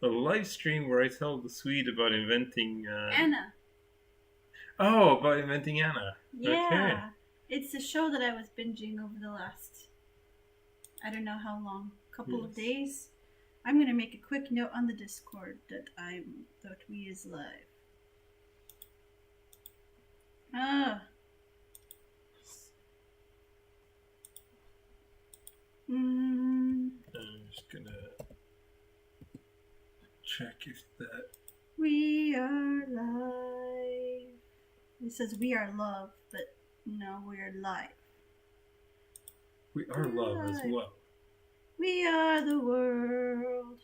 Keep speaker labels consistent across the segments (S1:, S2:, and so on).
S1: A live stream where I tell the Swede about inventing...
S2: Anna.
S1: Oh, about inventing Anna. Okay.
S2: Yeah. It's a show that I was binging over the last, I don't know how long, couple of days. I'm going to make a quick note on the Discord that we is live. Ah.
S1: I'm just going to check if that...
S2: We are live. It says we are love, but no, we are live.
S1: We are love as well.
S2: We are the world.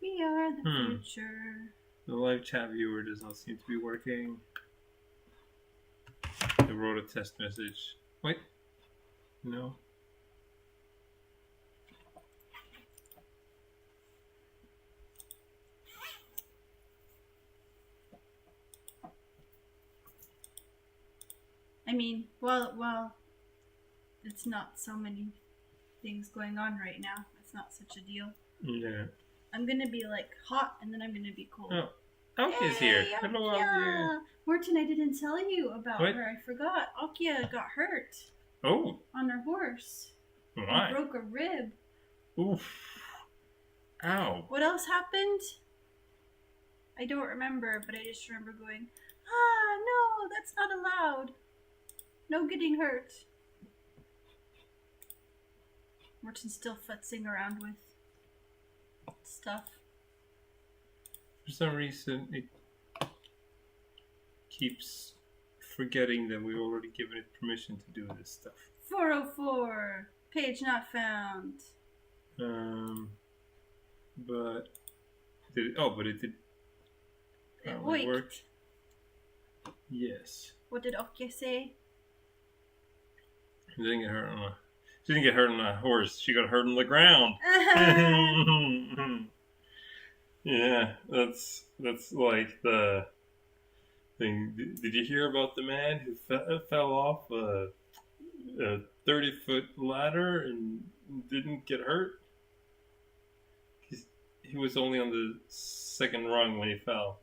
S2: We are the future.
S1: The live chat viewer does not seem to be working. I wrote a test message. Wait. No.
S2: I mean, well, it's not so many things going on right now. It's not such a deal.
S1: Yeah.
S2: I'm gonna be like hot, and then I'm gonna be cold.
S1: Oh, Alkia's here. Hello, Alkia.
S2: Morton, I didn't tell you about her. I forgot. Alkia got hurt.
S1: Oh.
S2: On her horse.
S1: Why?
S2: And broke a rib.
S1: Oof. Ow.
S2: What else happened? I don't remember, but I just remember going, no, that's not allowed. No getting hurt. Morton's still futzing around with stuff.
S1: For some reason, it keeps forgetting that we've already given it permission to do this stuff.
S2: 404. Page not found.
S1: But did it? Oh, but it did.
S2: It
S1: worked. Yes.
S2: What did Okya say?
S1: She didn't get hurt on a. She didn't get hurt on a horse. She got hurt on the ground. Yeah, that's like the thing. Did you hear about the man who fell off a 30-foot ladder and didn't get hurt? He was only on the second rung when he fell.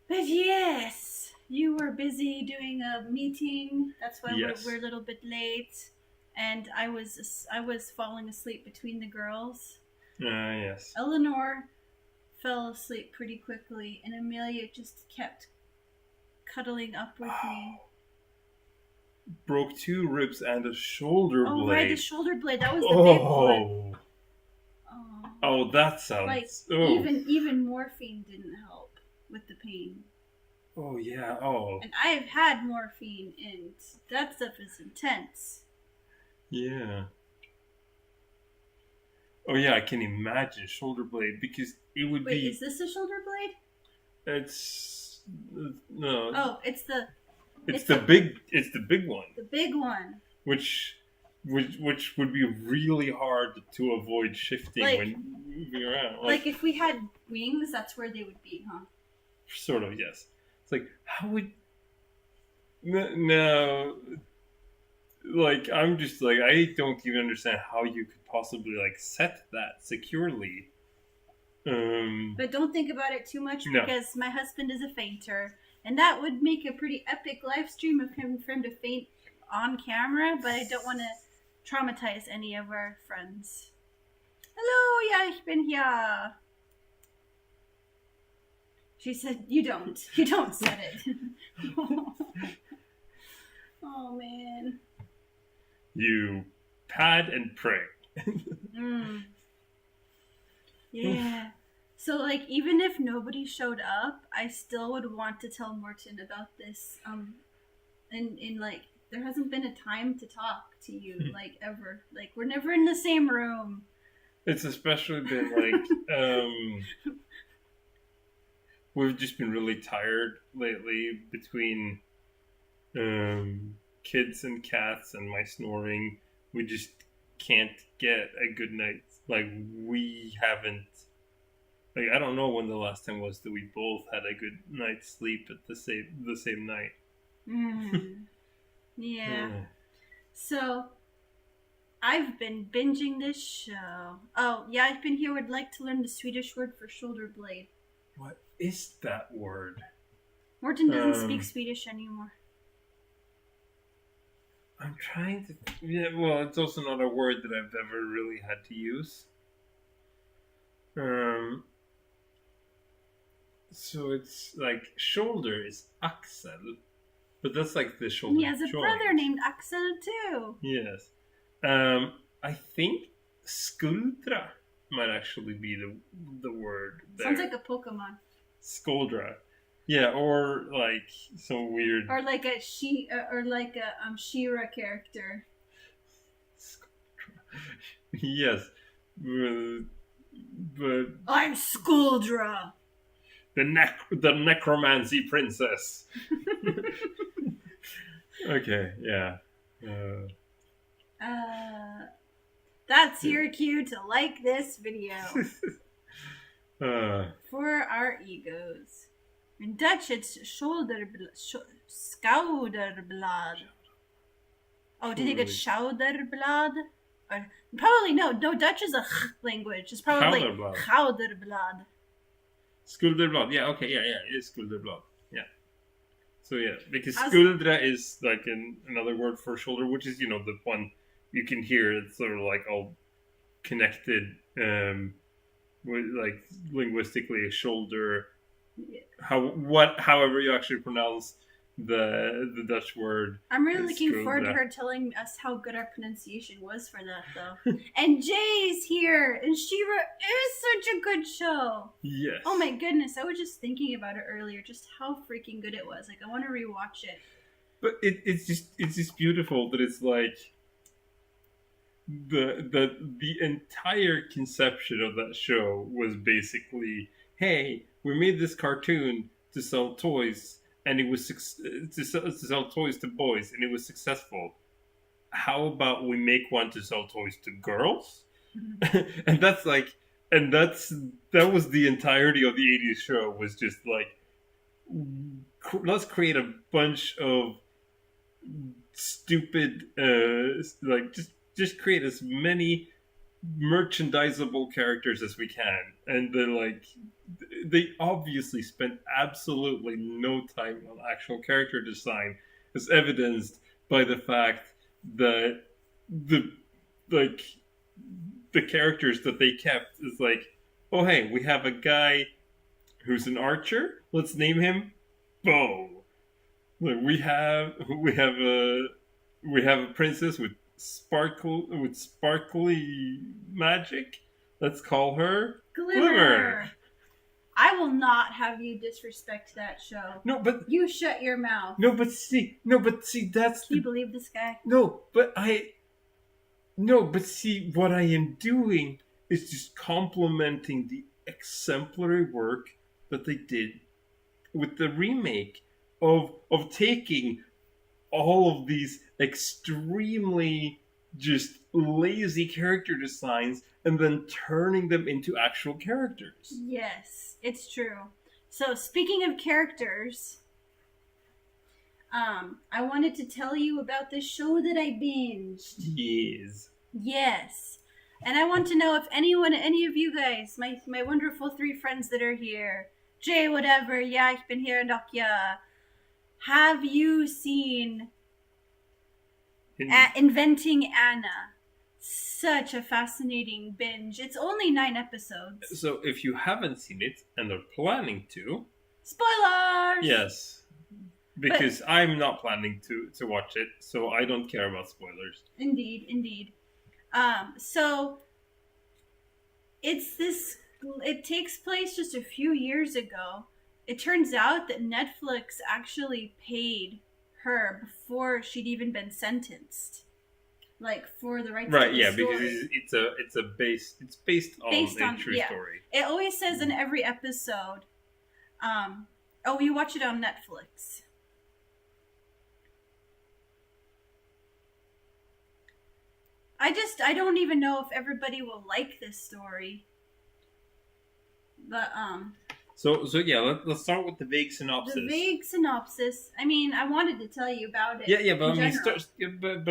S2: But yes, you were busy doing a meeting. That's why we're a little bit late. And I was falling asleep between the girls.
S1: Yes.
S2: Eleanor fell asleep pretty quickly, and Amelia just kept cuddling up with me.
S1: Broke 2 ribs and a shoulder blade.
S2: Oh, right, the shoulder blade. That was the big one.
S1: Oh, that sounds...
S2: Like, even morphine didn't help with the pain.
S1: Oh, yeah, oh.
S2: And I've had morphine, and that stuff is intense.
S1: Yeah. Oh, yeah, I can imagine shoulder blade, because it would be...
S2: Wait, is this a shoulder blade?
S1: It's... No.
S2: Oh, it's the
S1: big one.
S2: The big one.
S1: Which would be really hard to avoid shifting when moving around.
S2: Like if we had wings, that's where they would be, huh?
S1: Sort of, yes. It's like, how would... No. Like, I'm just like, I don't even understand how you could possibly, like, set that securely.
S2: But don't think about it too much, because my husband is a fainter. And that would make a pretty epic live stream of him for him to faint on camera, but I don't want to traumatize any of our friends. Hello, ja, ich bin hier. She said, you don't set it. Oh, man.
S1: You pad and pray.
S2: Yeah. So, like, even if nobody showed up, I still would want to tell Morton about this. And like, there hasn't been a time to talk to you, like, ever. Like, we're never in the same room.
S1: It's especially been, like, we've just been really tired lately between kids and cats and my snoring. We just can't get a good night. Like, we haven't... Like, I don't know when the last time was that we both had a good night's sleep at the same night.
S2: Yeah. So, I've been binging this show. Oh, yeah, I've been here. Would like to learn the Swedish word for shoulder blade.
S1: What is that word?
S2: Morton doesn't speak Swedish anymore.
S1: I'm trying to... Yeah, well, it's also not a word that I've ever really had to use. So it's like shoulder is Axel. But that's like the shoulder.
S2: He has a brother named Axel too.
S1: Yes. I think skuldra might actually be the word there.
S2: Sounds like a Pokemon.
S1: Skuldra. Yeah, or like some weird...
S2: Or like a She-Ra character.
S1: Yes. But
S2: I'm Skuldra!
S1: The necromancy princess. Okay, yeah.
S2: That's your cue to like this video. For our egos. In Dutch, it's schouderblad. Oh, did you get schouderblad? Or, probably no. No, Dutch is a language. It's probably schouderblad.
S1: Skulderblad. Yeah, okay, yeah. It's skulderblad. Yeah. So yeah, because skuldra is like another word for shoulder, which is, the one you can hear. It's sort of like all connected, with like linguistically a shoulder.
S2: Yeah.
S1: However you actually pronounce the Dutch word.
S2: I'm really looking forward to her telling us how good our pronunciation was for that, though. And Jay's here, and She-Ra is such a good show.
S1: Yes.
S2: Oh my goodness, I was just thinking about it earlier, just how freaking good it was. Like, I want to rewatch it.
S1: But it's just beautiful that it's like the entire conception of that show was basically, hey, we made this cartoon to sell toys. And it was to sell toys to boys, and it was successful. How about we make one to sell toys to girls? Mm-hmm. And that was the entirety of the 80s show. Was just like, let's create a bunch of stupid, like just create as many merchandisable characters as we can, and then like they obviously spent absolutely no time on actual character design, as evidenced by the fact that the characters that they kept is like, oh hey, we have a guy who's an archer, let's name him Bo. Like, we have a princess with sparkly magic. Let's call her Glimmer.
S2: I will not have you disrespect that show.
S1: No, but
S2: you shut your mouth.
S1: No, but see, that's.
S2: Do you believe this guy?
S1: No, but see, what I am doing is just complimenting the exemplary work that they did with the remake of taking all of these extremely just lazy character designs and then turning them into actual characters.
S2: Yes, it's true. So speaking of characters, I wanted to tell you about this show that I binged. Yes. And I want to know if any of you guys, my wonderful 3 friends that are here, Jay, whatever, ja, ich bin hier, doch ja, have you seen Inventing Anna? Such a fascinating binge. It's only 9 episodes.
S1: So if you haven't seen it and are planning to...
S2: Spoilers!
S1: Yes. Because I'm not planning to watch it, so I don't care about spoilers.
S2: Indeed. So it takes place just a few years ago. It turns out that Netflix actually paid her before she'd even been sentenced, like for the rights.
S1: Right,
S2: to the
S1: yeah,
S2: story.
S1: because it's based on a true story.
S2: It always says in every episode, oh, you watch it on Netflix. I don't even know if everybody will like this story, but
S1: So yeah, let's start with the vague synopsis.
S2: The vague synopsis. I mean, I wanted to tell you about it.
S1: Yeah, but I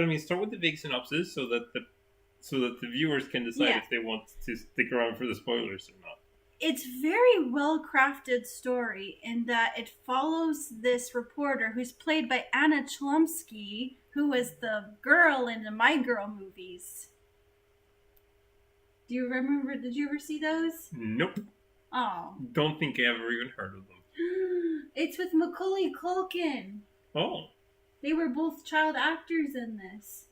S1: mean, start with the vague synopsis so that so that the viewers can decide if they want to stick around for the spoilers or not.
S2: It's very well crafted story in that it follows this reporter who's played by Anna Chlumsky, who was the girl in the My Girl movies. Do you remember? Did you ever see those?
S1: Nope.
S2: Oh.
S1: Don't think I ever even heard of them.
S2: It's with Macaulay Culkin.
S1: Oh.
S2: They were both child actors in this.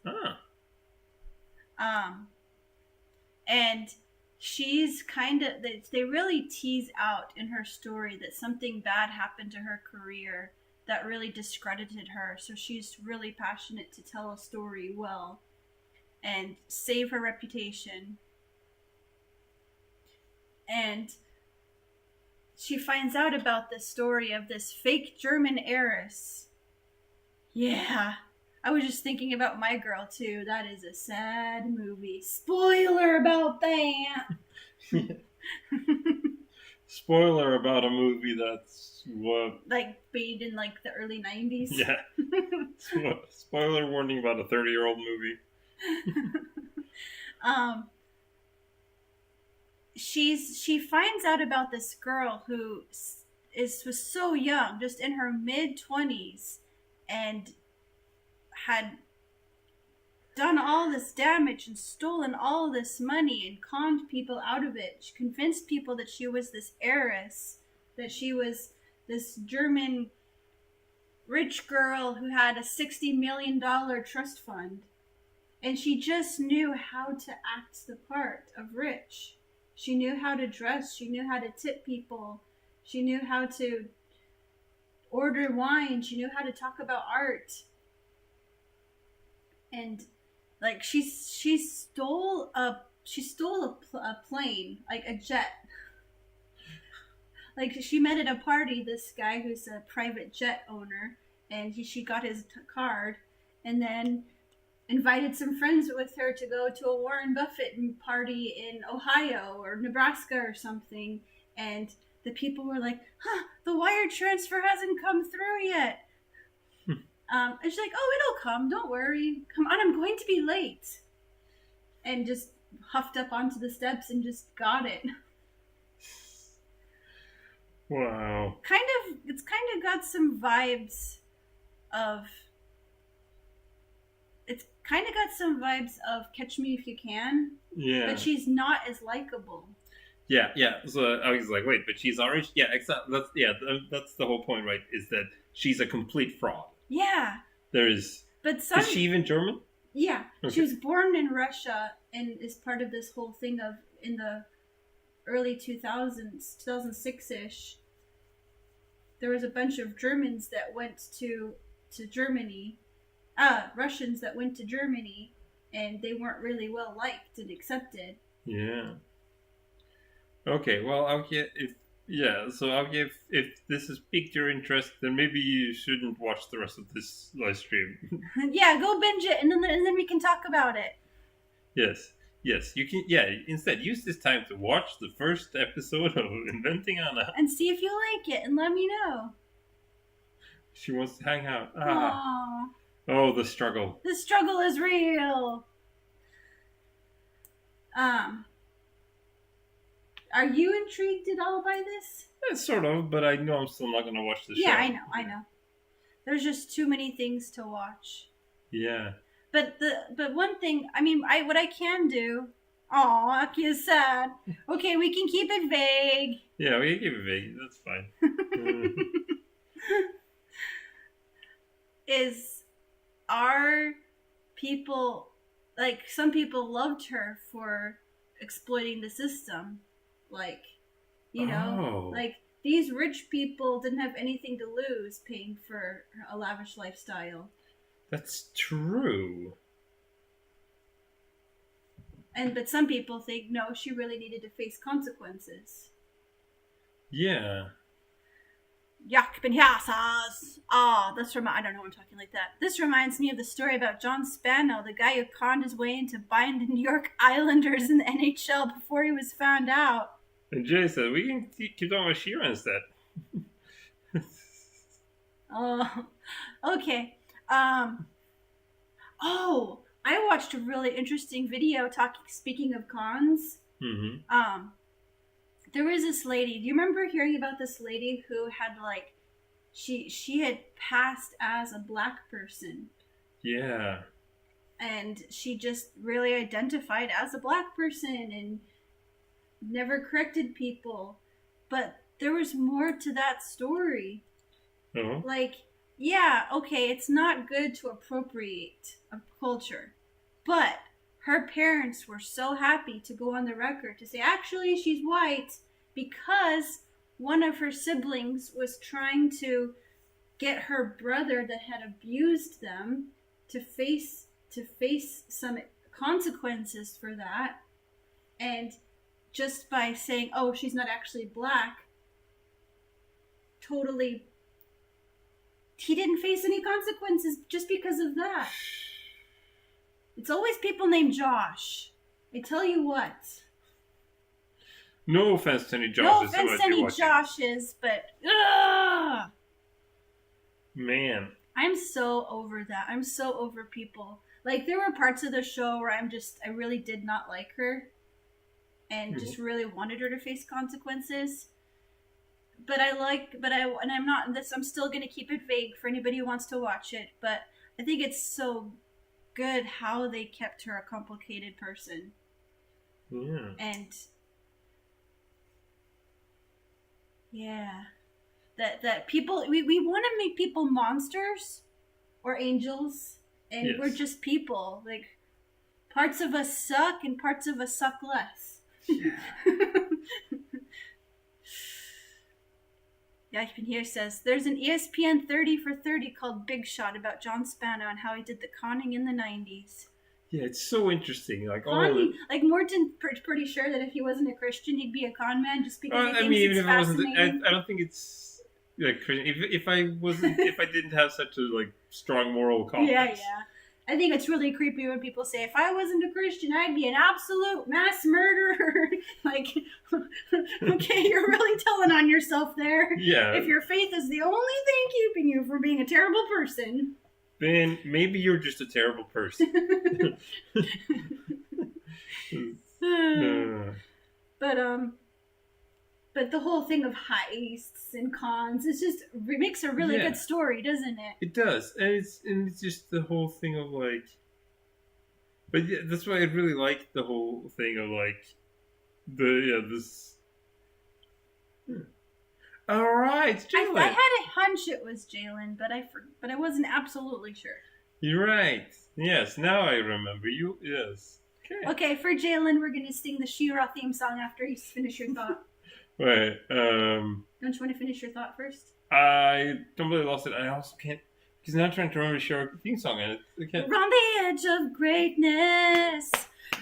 S2: And she's kind of, they really tease out in her story that something bad happened to her career that really discredited her. So she's really passionate to tell a story well and save her reputation. And she finds out about the story of this fake German heiress. Yeah. I was just thinking about My Girl, too. That is a sad movie. Spoiler about that!
S1: Spoiler about a movie that's what?
S2: Like, made in, like, the early 90s?
S1: Yeah. Spoiler warning about a 30-year-old movie.
S2: She finds out about this girl who was so young, just in her mid-20s, and had done all this damage and stolen all this money and conned people out of it. She convinced people that she was this heiress, that she was this German rich girl who had a $60 million trust fund. And she just knew how to act the part of rich. She knew how to dress. She knew how to tip people. She knew how to order wine. She knew how to talk about art. And like she stole a plane, like a jet. Like she met at a party this guy who's a private jet owner, and she got his card, and then invited some friends with her to go to a Warren Buffett party in Ohio or Nebraska or something. And the people were like, the wire transfer hasn't come through yet. And she's like, oh, it'll come. Don't worry. Come on, I'm going to be late. And just huffed up onto the steps and just got it.
S1: Wow.
S2: It's kind of got some vibes of... It's kind of got some vibes of Catch Me If You Can.
S1: Yeah.
S2: But she's not as likable.
S1: Yeah. So I was like, wait, but she's already... Yeah, exactly. That's the whole point, right? Is that she's a complete fraud.
S2: Yeah.
S1: Is she even German?
S2: Yeah.
S1: Okay.
S2: She was born in Russia and is part of this whole thing of, in the early 2000s, 2006-ish, there was a bunch of Germans that went to Germany, Russians that went to Germany, and they weren't really well liked and accepted.
S1: Yeah. Okay, well, if this has piqued your interest, then maybe you shouldn't watch the rest of this live stream.
S2: Yeah, go binge it, and then we can talk about it.
S1: Yes, you can. Yeah, instead use this time to watch the first episode of Inventing Anna
S2: and see if you like it, and let me know.
S1: She wants to hang out.
S2: Aww.
S1: Oh, the struggle.
S2: The struggle is real. Are you intrigued at all by this?
S1: Sort of, but I know I'm still not going to watch the show.
S2: Yeah, I know. There's just too many things to watch.
S1: Yeah.
S2: But one thing, I mean, what I can do... Aw, Aki is sad. Okay, we can keep it vague.
S1: Yeah, we can keep it vague. That's fine.
S2: Are people... Like, some people loved her for exploiting the system. Like, you know, like these rich people didn't have anything to lose paying for a lavish lifestyle.
S1: That's true.
S2: But some people think, no, she really needed to face consequences.
S1: Yeah.
S2: Yak ben Yassas. I don't know why I'm talking like that. This reminds me of the story about John Spano, the guy who conned his way into buying the New York Islanders in the NHL before he was found out.
S1: And Jay said, we can keep talking about Shira instead.
S2: Oh, okay. I watched a really interesting video speaking of cons.
S1: Mm-hmm.
S2: There was this lady. Do you remember hearing about this lady who had like, she had passed as a black person?
S1: Yeah.
S2: And she just really identified as a black person and never corrected people. But there was more to that story.
S1: Oh.
S2: Like, yeah, okay, it's not good to appropriate a culture, but her parents were so happy to go on the record to say, actually, she's white, because one of her siblings was trying to get her brother that had abused them to face some consequences for that. And just by saying, oh, she's not actually black, totally, he didn't face any consequences just because of that. It's always people named Josh. I tell you what.
S1: No offense to any Joshes.
S2: No offense to any Joshes, but
S1: man,
S2: I'm so over that. I'm so over people. Like, there were parts of the show where I really did not like her, and just really wanted her to face consequences. But I'm still gonna keep it vague for anybody who wants to watch it. But I think it's so good how they kept her a complicated person.
S1: Yeah.
S2: And yeah, that people we want to make people monsters or angels, and we're just people. Like, parts of us suck and parts of us suck less.
S1: Yeah.
S2: Yachman here says, there's an ESPN 30 for 30 called Big Shot about John Spano and how he did the conning in the 90s.
S1: Yeah, it's so interesting. Like,
S2: like Morton's pretty sure that if he wasn't a Christian, he'd be a con man just because he thinks
S1: even
S2: it's
S1: if I wasn't,
S2: fascinating.
S1: I don't think it's like if I didn't have such a like strong moral compass.
S2: Yeah. I think it's really creepy when people say, if I wasn't a Christian, I'd be an absolute mass murderer. Like, okay, you're really telling on yourself there.
S1: Yeah.
S2: If your faith is the only thing keeping you from being a terrible person,
S1: then maybe you're just a terrible person.
S2: But the whole thing of heists and cons, it makes a really good story, doesn't it?
S1: It does, and it's just the whole thing of like, but yeah, that's why I really like the whole thing of like, this. All right, Jalen.
S2: I had a hunch it was Jalen, but I wasn't absolutely sure.
S1: You're right. Yes, now I remember you. Yes.
S2: Okay, for Jalen, we're gonna sing the She-Ra theme song after you finish your thought.
S1: Right.
S2: Don't you want to finish your thought first?
S1: I completely lost it. I also can't, because now I'm trying to remember the She-Ra theme song, and I can't.
S2: We're on the edge of greatness,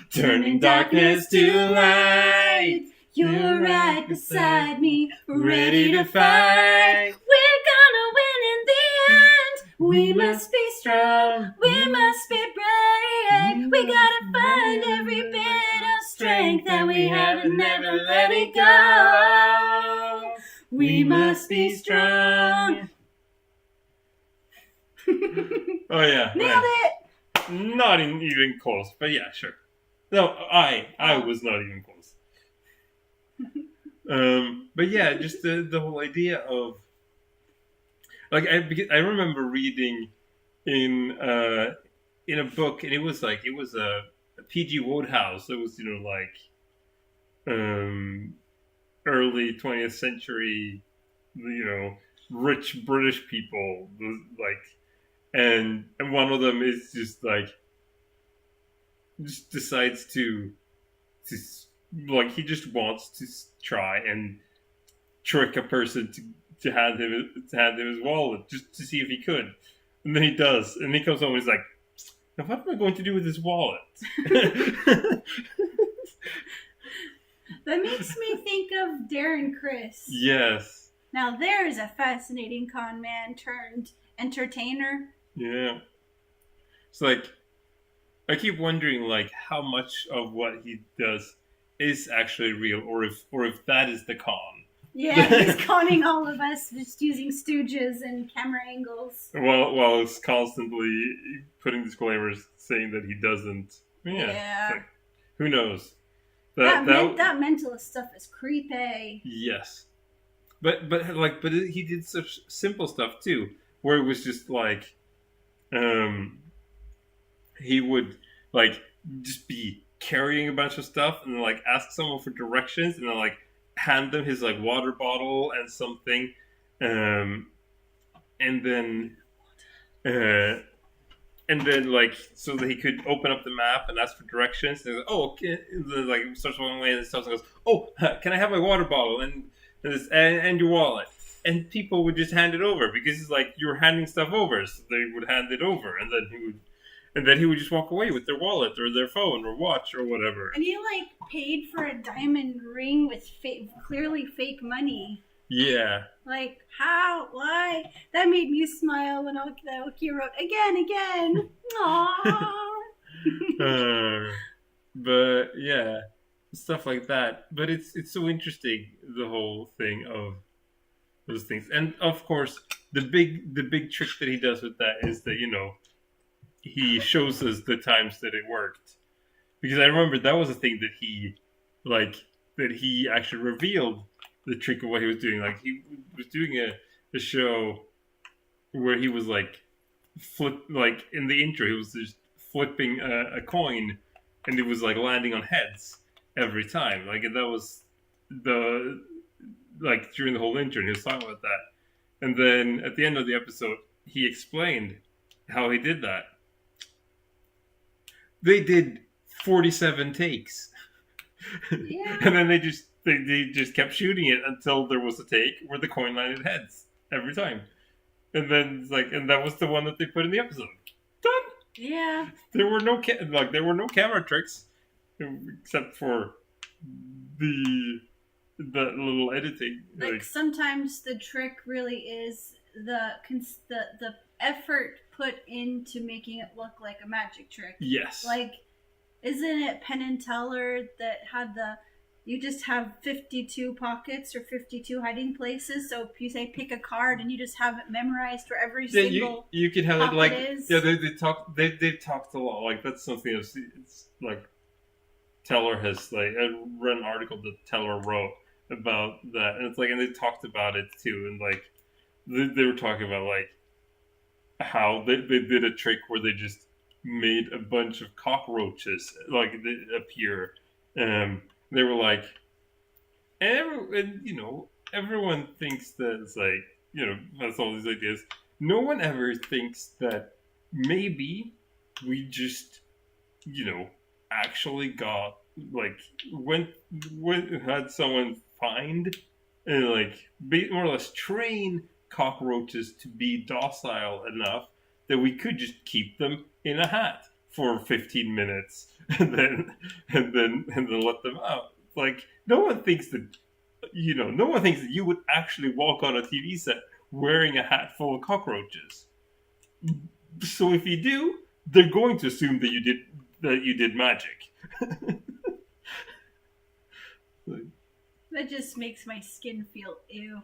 S1: turning darkness to light.
S2: You're right beside me, ready to fight. We're gonna win in the end. We must be strong. We must be brave. We gotta find every bit of strength that we have and never let it go. We must be strong.
S1: Oh yeah,
S2: nailed it.
S1: Not even close, but yeah, sure. No, I was not even close. But yeah, just the whole idea of like I remember reading in a book, and it was a P.G. Wodehouse. It was early 20th century, rich British people, like, and one of them is just decides to like, he just wants to try and trick a person to hand him his wallet, just to see if he could. And then he does, and he comes home and he's like, now what am I going to do with this wallet?
S2: That makes me think of Darren Criss.
S1: Yes.
S2: Now there is a fascinating con man turned entertainer.
S1: Yeah. It's like, I keep wondering like how much of what he does is actually real, or if that is the con.
S2: Yeah, he's conning all of us just using stooges and camera angles.
S1: While it's constantly putting disclaimers saying that he doesn't. Yeah. Like, who knows?
S2: That mentalist stuff is creepy.
S1: Yes. But he did such simple stuff too, where it was just like, he would like just be carrying a bunch of stuff and then like ask someone for directions and then like hand them his like water bottle and something, and then like so that he could open up the map and ask for directions. And oh, okay. And then, like starts one way and stuff and goes, oh, can I have my water bottle and your wallet? And people would just hand it over because it's like you're handing stuff over, so they would hand it over, and then he would just walk away with their wallet or their phone or watch or whatever.
S2: And he like paid for a diamond ring with clearly fake money.
S1: Yeah.
S2: Like how? Why? That made me smile when Aoki wrote again. Aww.
S1: But yeah, stuff like that. But it's so interesting, the whole thing of those things. And of course, the big trick that he does with that is that, he shows us the times that it worked. Because I remember that was a thing that he actually revealed the trick of what he was doing. Like he was doing a show where he was like in the intro he was just flipping a coin and it was like landing on heads every time. Like that was during the whole intro, and he was talking about that. And then at the end of the episode, he explained how he did that. They did 47 takes.
S2: Yeah.
S1: And then they just kept shooting it until there was a take where the coin landed heads every time. And then and that was the one that they put in the episode. Done.
S2: Yeah.
S1: There were no camera tricks except for the little editing.
S2: Like sometimes the trick really is the effort put into making it look like a magic trick.
S1: Yes.
S2: Like, isn't it Penn and Teller that had you just have 52 pockets or 52 hiding places? So if you say pick a card and you just have it memorized for every single
S1: you can have it like
S2: is.
S1: Yeah, they've talked a lot. Like that's something it's like Teller has like I read an article that Teller wrote about that, and it's like, and they talked about it too, and like they were talking about like how they did a trick where they just made a bunch of cockroaches like they appear. They were like, and everyone thinks that it's like has all these ideas. No one ever thinks that maybe we just actually got like when had someone find and like more or less train cockroaches to be docile enough that we could just keep them in a hat for 15 minutes and then let them out. Like no one thinks that you would actually walk on a TV set wearing a hat full of cockroaches. So if you do, they're going to assume that you did magic.
S2: That just makes my skin feel ew.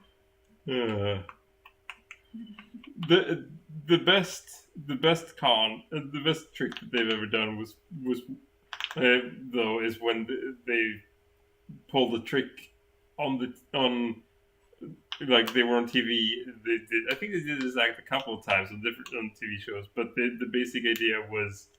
S1: The best trick that they've ever done was though is when they pulled the trick on like they were on TV. I think they did this act a couple of times on TV shows, but the basic idea was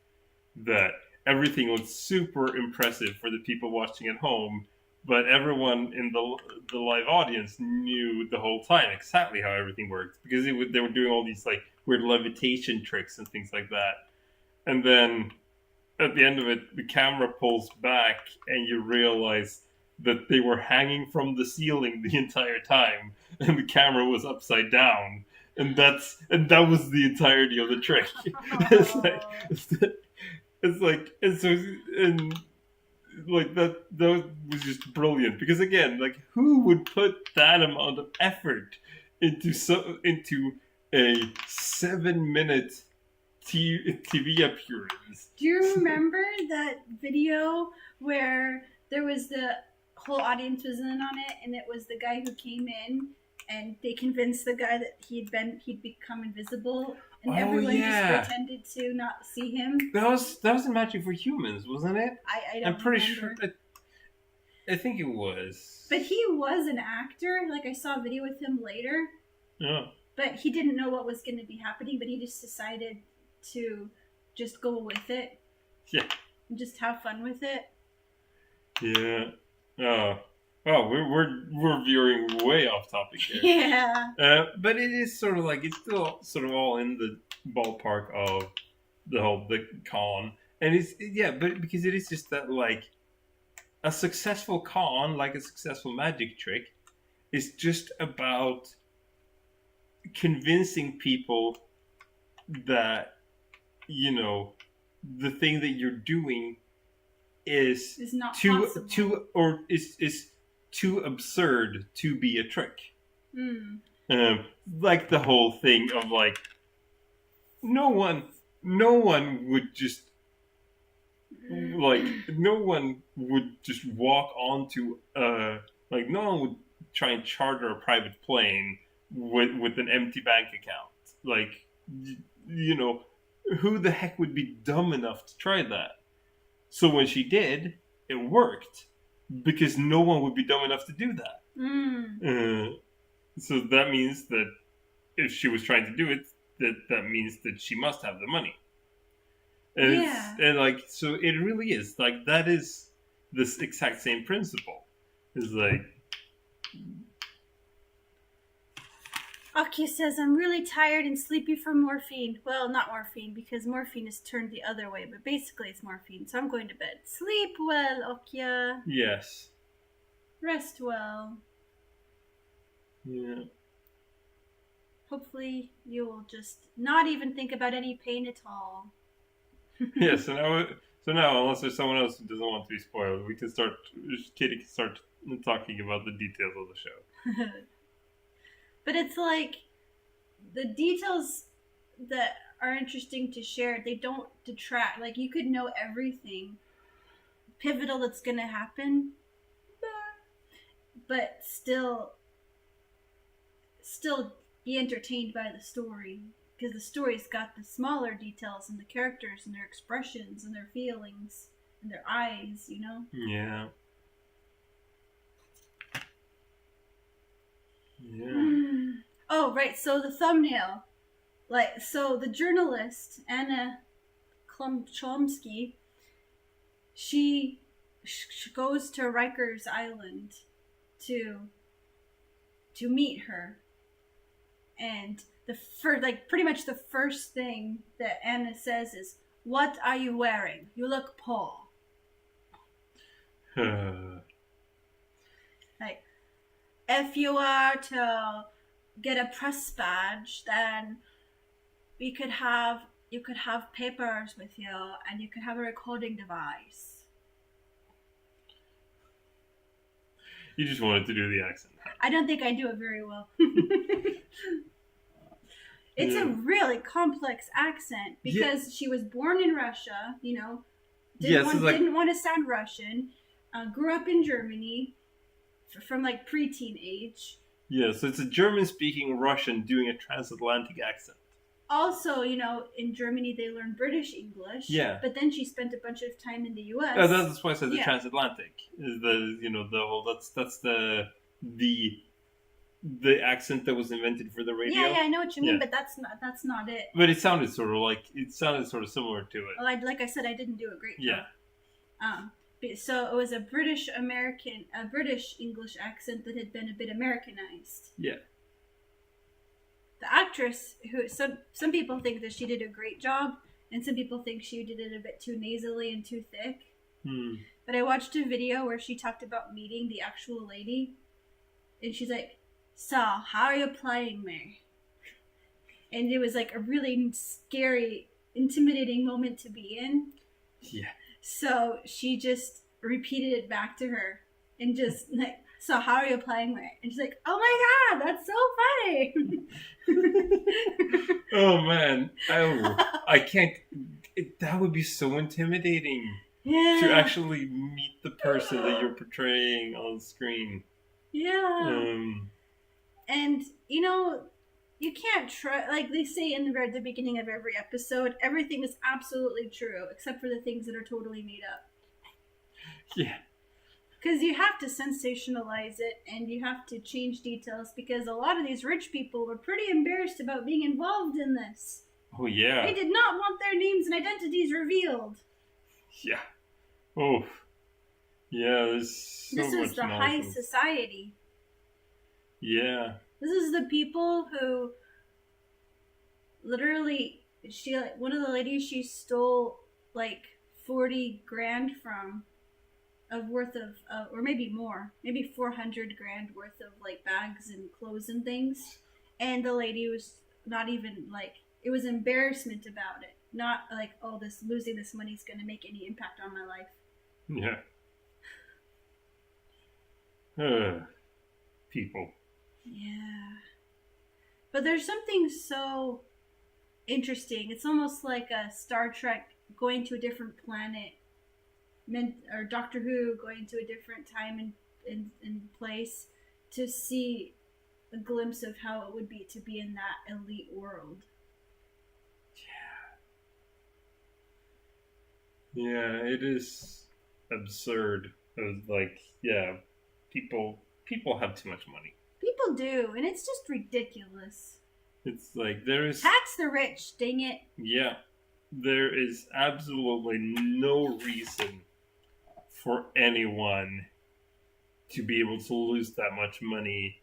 S1: that everything was super impressive for the people watching at home, but everyone in the live audience knew the whole time exactly how everything worked because they were doing all these like weird levitation tricks and things like that. And then at the end of it, the camera pulls back and you realize that they were hanging from the ceiling the entire time and the camera was upside down. And that was the entirety of the trick. That was just brilliant because again, like who would put that amount of effort into a 7-minute TV appearance?
S2: Do you remember that video where there was the whole audience was in on it, and it was the guy who came in, and they convinced the guy that he'd become invisible, and everyone just pretended to not see him.
S1: That was in Magic for Humans, wasn't it?
S2: I don't.
S1: I'm pretty sure. I think it was.
S2: But he was an actor. Like, I saw a video with him later.
S1: Yeah.
S2: But he didn't know what was going to be happening, but he just decided to just go with it.
S1: Yeah.
S2: And just have fun with it.
S1: Yeah. Oh. Well, we're veering way off topic here.
S2: Yeah.
S1: But it is sort of like, it's still sort of all in the ballpark of the con. And but because it is just that, like, a successful con, like a successful magic trick, is just about convincing people that, you know, the thing that you're doing is
S2: not
S1: is too absurd to be a trick.
S2: Mm.
S1: Like the whole thing of, like, no one would just walk onto like, no one would try and charter a private plane with an empty bank account. Like, you know, who the heck would be dumb enough to try that? So when she did, it worked, because no one would be dumb enough to do that. So that means that if she was trying to do it, that means that she must have the money. And like, so it really is like, that is this exact same principle. It's like,
S2: Aki says, I'm really tired and sleepy from morphine. Well, not morphine, because morphine is turned the other way, but basically it's morphine. So I'm going to bed. Sleep well, Okya.
S1: Yes.
S2: Rest well.
S1: Yeah.
S2: Hopefully you will just not even think about any pain at all.
S1: Yeah, so now, unless there's someone else who doesn't want to be spoiled, Katie can start talking about the details of the show.
S2: But it's like, the details that are interesting to share, they don't detract. Like, you could know everything pivotal that's going to happen, but still be entertained by the story. Because the story's got the smaller details and the characters and their expressions and their feelings and their eyes, you know?
S1: Yeah. Yeah.
S2: Oh, right. So the thumbnail. Like, so the journalist, Anna Chomsky, she goes to Rikers Island to meet her. And pretty much the first thing that Anna says is, "What are you wearing? You look poor." Like, if you are to get a press badge, then you could have papers with you, and you could have a recording device.
S1: You just wanted to do the accent.
S2: I don't think I do it very well. It's a really complex accent, because she was born in Russia, you know, didn't want to sound Russian, grew up in Germany from like preteen age.
S1: Yeah, so it's a German-speaking Russian doing a transatlantic accent.
S2: Also, you know, in Germany they learn British English. Yeah. But then she spent a bunch of time in the U.S.
S1: That's why I said the transatlantic is that's the accent that was invented for the radio.
S2: Yeah, I know what you mean, but that's not it.
S1: But it sounded sort of similar to it.
S2: Well, like I said, I didn't do a great job. Yeah. So it was a British English accent that had been a bit Americanized.
S1: Yeah.
S2: The actress, who some people think that she did a great job, and some people think she did it a bit too nasally and too thick. But I watched a video where she talked about meeting the actual lady, and she's like, "So, how are you playing me?" And it was like a really scary, intimidating moment to be in. Yeah. So she just repeated it back to her, and just like, "So, how are you playing me?" And she's like, "Oh my god, that's so funny!"
S1: Oh man, I can't. That would be so intimidating. to actually meet the person that you're portraying on screen.
S2: Yeah. And, you know, you can't try, like they say in the beginning of every episode, everything is absolutely true, except for the things that are totally made up.
S1: Yeah.
S2: Because you have to sensationalize it, and you have to change details, because a lot of these rich people were pretty embarrassed about being involved in this.
S1: Oh, yeah.
S2: They did not want their names and identities revealed.
S1: Yeah. Oh. Yeah, there's so much
S2: This is the high society.
S1: Yeah.
S2: This is the people who literally, one of the ladies she stole like 40 grand from, or maybe more, maybe 400 grand worth of like bags and clothes and things. And the lady was not even like, it was embarrassment about it. Not like, oh, losing this money is going to make any impact on my life.
S1: Yeah. People.
S2: Yeah. But there's something so interesting. It's almost like a Star Trek going to a different planet, or Doctor Who going to a different time and place to see a glimpse of how it would be to be in that elite world.
S1: Yeah, it is absurd. It was like, yeah, people have too much money.
S2: People do, and it's just ridiculous.
S1: It's like there is...
S2: Tax the rich, dang it.
S1: Yeah. There is absolutely no reason for anyone to be able to lose that much money,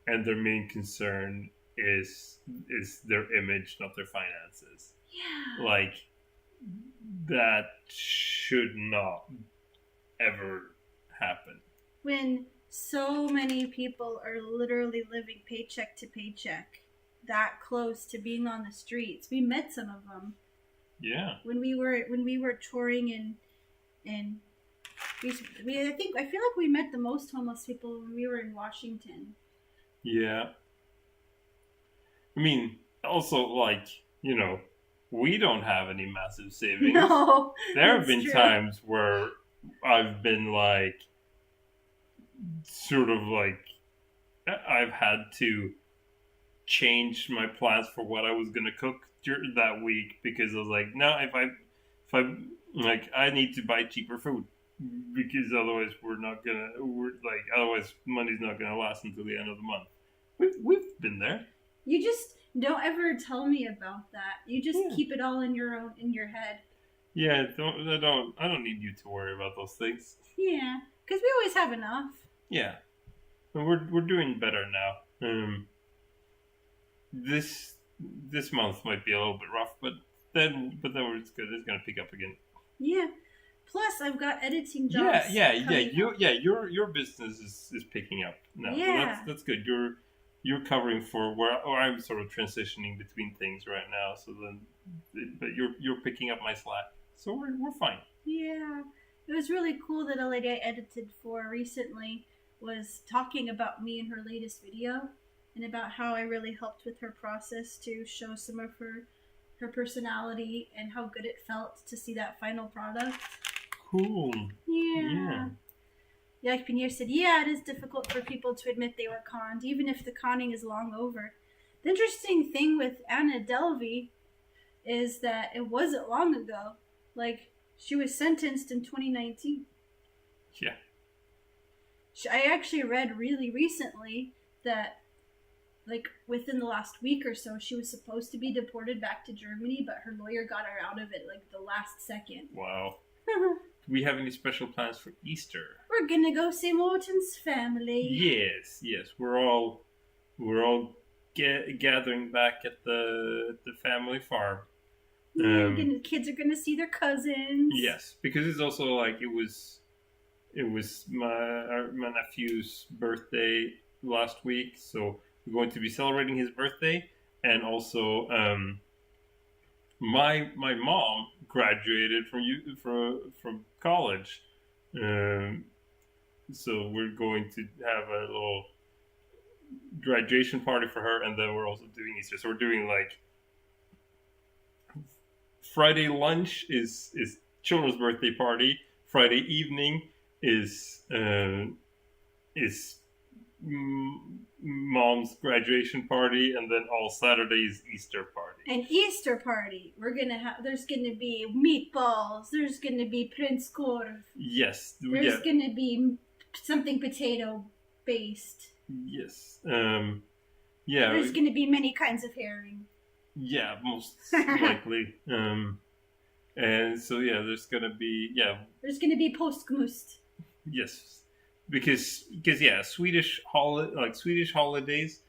S1: and their main concern is their image, not their finances.
S2: Yeah.
S1: Like, that should not ever happen.
S2: When so many people are literally living paycheck to paycheck, that close to being on the streets. We met some of them.
S1: Yeah.
S2: When we were touring in I feel like we met the most homeless people when we were in Washington.
S1: Yeah. I mean, also, like, you know, we don't have any massive savings.
S2: No,
S1: there have been times where I've been like, sort of like, I've had to change my plans for what I was going to cook that week, because I was like, no, if I like, I need to buy cheaper food, because otherwise otherwise money's not going to last until the end of the month. We've been there. You
S2: just don't ever tell me about that. You just keep it all in your head.
S1: Yeah, I don't need you to worry about those things.
S2: Yeah, because we always have enough.
S1: Yeah, and we're doing better now. This month might be a little bit rough, but then it's good. It's gonna pick up again.
S2: Yeah. Plus, I've got editing jobs.
S1: Yeah. Your business is picking up now.
S2: Yeah.
S1: So that's good. You're covering for where I'm sort of transitioning between things right now. So then, but you're picking up my slack. So we're fine.
S2: Yeah. It was really cool that a lady I edited for recently was talking about me in her latest video, and about how I really helped with her process to show some of her personality, and how good it felt to see that final product.
S1: Cool.
S2: Yeah. Like Pinheiro said, yeah, it is difficult for people to admit they were conned, even if the conning is long over. The interesting thing with Anna Delvey is that it wasn't long ago. Like, she was sentenced in 2019.
S1: Yeah.
S2: I actually read really recently that, like, within the last week or so, she was supposed to be deported back to Germany, but her lawyer got her out of it, like, the last second.
S1: Wow. Do we have any special plans for Easter?
S2: We're gonna go see Morton's family.
S1: Yes. We're all gathering back at the family farm.
S2: The kids are gonna see their cousins.
S1: Yes, because it's also like it was my nephew's birthday last week, so we're going to be celebrating his birthday, and also my mom graduated from college, so we're going to have a little graduation party for her, and then we're also doing Easter. So we're doing like Friday lunch is children's birthday party. Friday evening is mom's graduation party, and then all Saturday is Easter party.
S2: An Easter party. There's gonna be meatballs. There's gonna be prinskorv.
S1: Yes.
S2: There's gonna be something potato based.
S1: Yes.
S2: There's gonna be many kinds of herring.
S1: Yeah, most likely. And so there's gonna be
S2: There's gonna be påskmust.
S1: Yes, because Swedish holidays,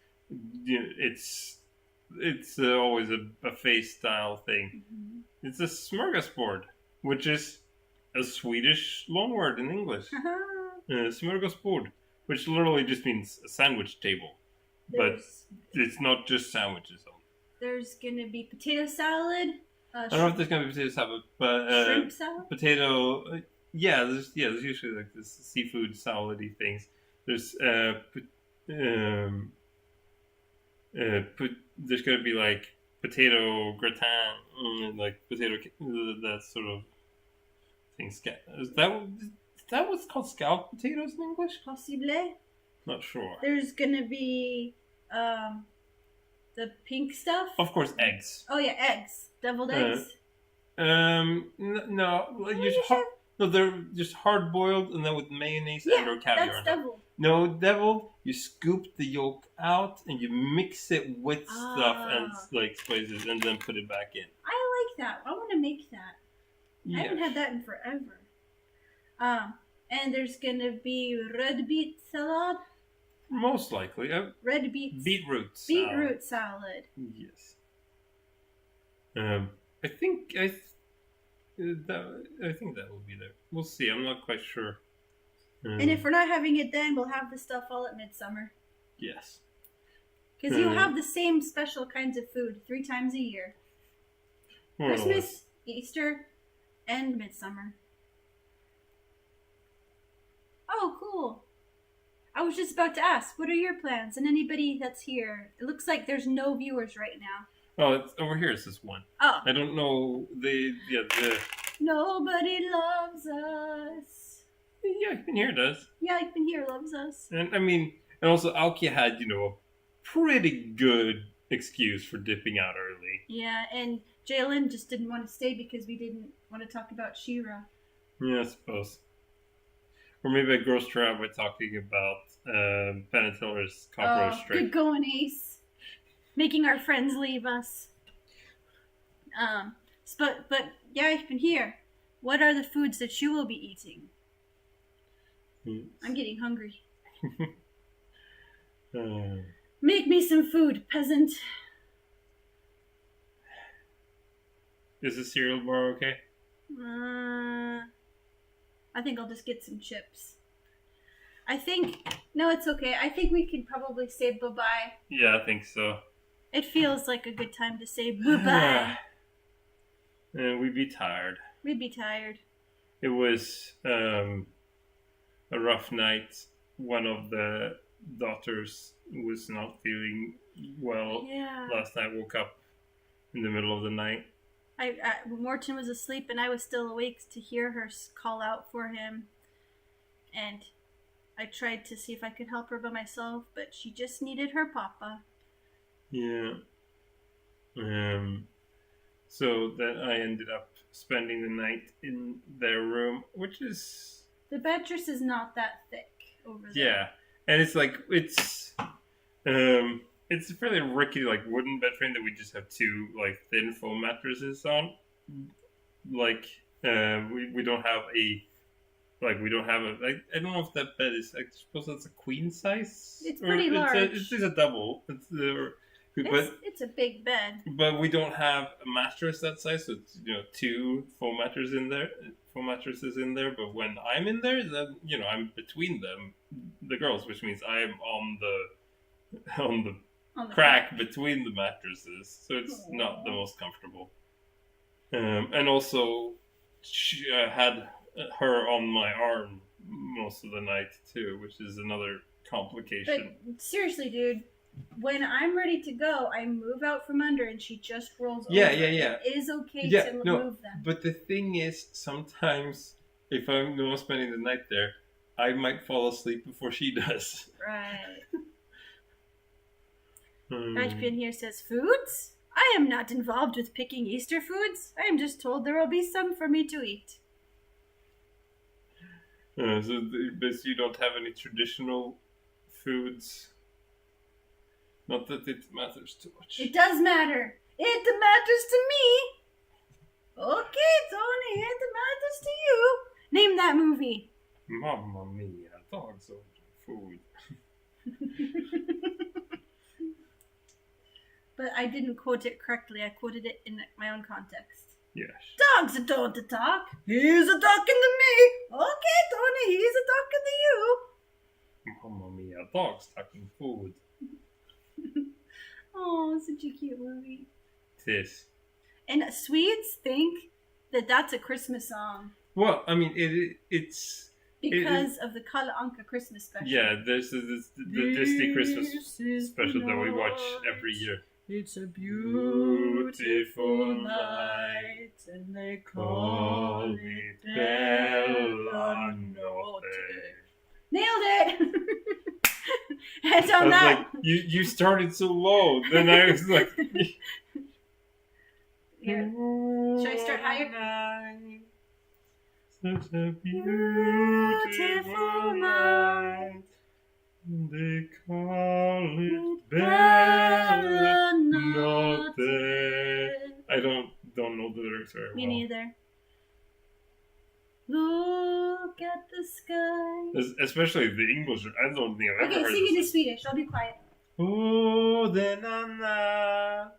S1: it's always a buffet style thing. Mm-hmm. It's a smorgasbord, which is a Swedish loan word in English. Smorgasbord, which literally just means a sandwich table, but it's not just sandwiches.
S2: There's gonna be potato salad.
S1: I don't know if there's gonna be potato salad, but
S2: shrimp salad.
S1: Potato. There's usually like this seafood salady things. There's there's gonna be like potato gratin, like potato that sort of thing. Is that what's called scalloped potatoes in English?
S2: Possible.
S1: Not sure.
S2: There's gonna be the pink stuff.
S1: Of course, eggs.
S2: Oh yeah, eggs. Deviled eggs.
S1: No, they're just hard boiled and then with mayonnaise and or caviar.
S2: That's deviled.
S1: No, deviled. You scoop the yolk out and you mix it with stuff and like spices and then put it back in.
S2: I like that. I want to make that. I haven't had that in forever. And there's gonna be red beet salad.
S1: Most likely,
S2: red beets.
S1: Beetroot
S2: salad.
S1: Yes. I think that will be there. We'll see. I'm not quite sure.
S2: And if we're not having it then, we'll have the stuff all at midsummer.
S1: Yes.
S2: Because you have the same special kinds of food 3 times a year. Christmas, Easter, and midsummer. Oh, cool. I was just about to ask, what are your plans? And anybody that's here, it looks like there's no viewers right now.
S1: Oh, it's over here. It's this one.
S2: Oh.
S1: I don't know.
S2: Nobody loves us.
S1: Yeah, I can hear it does.
S2: Yeah, I can hear loves us.
S1: And I mean, and also Alki had, a pretty good excuse for dipping out early.
S2: Yeah, and Jalen just didn't want to stay because we didn't want to talk about She-Ra.
S1: Yeah, I suppose. Or maybe I grossed her out by talking about Penn and Teller's cockroach trick.
S2: Good going, Ace. Making our friends leave us. But yeah, I've been here. What are the foods that you will be eating? I'm getting hungry. Make me some food, peasant.
S1: Is the cereal bar okay?
S2: I think I'll just get some chips. No, it's okay. I think we could probably say bye-bye.
S1: Yeah, I think so.
S2: It feels like a good time to say bye-bye.
S1: We'd be tired.
S2: It
S1: was a rough night. One of the daughters was not feeling well.
S2: Yeah.
S1: Last night, woke up in the middle of the night.
S2: Morton was asleep and I was still awake to hear her call out for him. And I tried to see if I could help her by myself, but she just needed her papa.
S1: Yeah. So then I ended up spending the night in their room, which is...
S2: The mattress is not that thick over there.
S1: Yeah. And it's like, it's a fairly rickety, like, wooden bed frame that we just have 2, like, thin foam mattresses on. Like, we don't have I don't know if that bed is, I suppose that's a queen size?
S2: It's pretty large.
S1: It's a double.
S2: It's a big bed.
S1: But we don't have a mattress that size, so it's, 2 foam mattresses in there. But when I'm in there, then, I'm between them, the girls, which means I'm on the crack between the mattresses, so it's not the most comfortable. And also, I had her on my arm most of the night too, which is another complication.
S2: But seriously, dude, when I'm ready to go, I move out from under and she just rolls over.
S1: Yeah.
S2: It is okay to move them.
S1: But the thing is, sometimes if I'm the one spending the night there, I might fall asleep before she does.
S2: Right. Rajpin here says, foods? I am not involved with picking Easter foods. I am just told there will be some for me to eat.
S1: But you don't have any traditional foods? Not that it matters too much.
S2: It does matter. It matters to me. Okay, Tony, it matters to you. Name that movie.
S1: Mamma mia, dogs are food.
S2: But I didn't quote it correctly. I quoted it in my own context.
S1: Yes.
S2: Dogs are told to talk. He's a talking to me. Okay, Tony, he's a talking to you.
S1: Mamma mia, dogs talking food.
S2: Oh, such a cute movie.
S1: It is.
S2: And Swedes think that that's a Christmas song.
S1: Well, I mean, it's...
S2: Because of the Kalle Anka Christmas special.
S1: Yeah, there's the Disney Christmas special that we watch every year.
S2: It's a beautiful night, and they call it Bella Notte. Nailed it! And on that...
S1: Like, you started so low, then I was like...
S2: Here. Should I start higher?
S1: Such a beautiful night. They call it Bella Notte. I don't know the lyrics very well.
S2: Me neither. Look at the sky.
S1: Especially the English. I don't think I've ever heard
S2: Okay, sing it in Swedish. I'll be quiet.
S1: Oh, denna